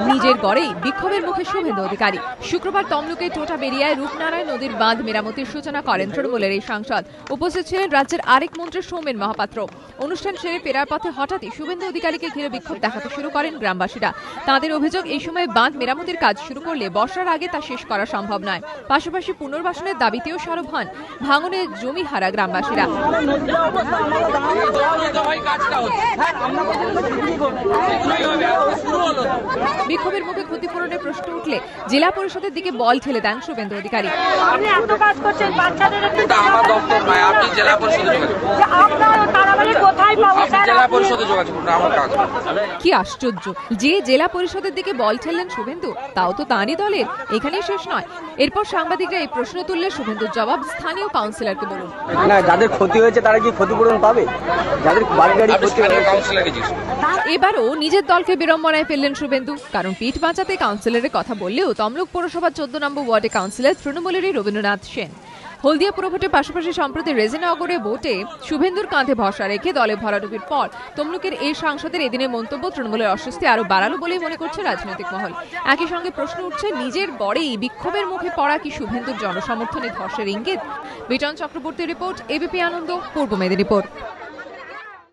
নিজের গড়েই বিক্ষোভের মুখে শুভেন্দু অধিকারী। শুক্রবার তমলুকের টোটাবেড়িয়ায় রূপনারায়ণ নদীর বাঁধ মেরামতির সূচনা করেন তৃণমূলের এই সাংসদ। উপস্থিত ছিলেন রাজ্যের আরেক মন্ত্রী সৌমেন মহাপাত্র। অনুষ্ঠান সেরে ফেরার পথে হঠাৎই শুভেন্দু অধিকারীকে ঘিরে বিক্ষোভ দেখাতে শুরু করেন গ্রামবাসীরা। তাদের অভিযোগ, এই সময় বাঁধ মেরামতির কাজ শুরু করলে বর্ষার আগে তা শেষ করা সম্ভব নয়। পাশাপাশি পুনর্বাসনের দাবিতেও সরব হন ভাঙনে জমি হারা গ্রামবাসীরা। বিক্ষোভের মুখে ক্ষতিপূরণের প্রশ্ন উঠলে জেলা পরিষদের দিকে বল ঠেলে দেন শুভেন্দু অধিকারী। কি আশ্চর্য, যে জেলা পরিষদের দিকে বল ঠেললেন শুভেন্দু, তাও তো তাঁরই দলের। এখানেই শেষ নয়। এরপর সাংবাদিকরা এই প্রশ্ন তুললে শুভেন্দুর জবাব, স্থানীয় কাউন্সিলরকে বলুন। না, যাদের ক্ষতি হয়েছে তারা কি ক্ষতিপূরণ পাবে? যাদের বাড়ি গাড়ি ক্ষতি হয়েছে। এবারও নিজের দলকে বিড়ম্বনায় ফেললেন শুভেন্দু। কারণ পিঠ বাঁচাতে কাউন্সিলরের কথা বললেও তমলুক পৌরসভার 14 নম্বর ওয়ার্ডে কাউন্সিলর তৃণমূলেরই রবীন্দ্রনাথ সেন। হলদিয়া পুরভোটের পাশাপাশি সম্প্রতি রেজিনগরে ভোটে শুভেন্দুর কাঁধে ভরসা রেখে দলে ভরাডুবির পর তমলুকের এই সাংসদের এদিনের মন্তব্য তৃণমূলের অস্বস্তি আরো বাড়ালো বলেই মনে করছে রাজনৈতিক মহল। একই সঙ্গে প্রশ্ন উঠছে, নিজের গড়েই বিক্ষোভের মুখে পড়া কি শুভেন্দুর জনসমর্থনে ধসের ইঙ্গিত? বিটন চক্রবর্তীর রিপোর্ট, এবিপি আনন্দ, পূর্ব মেদিনীপুর।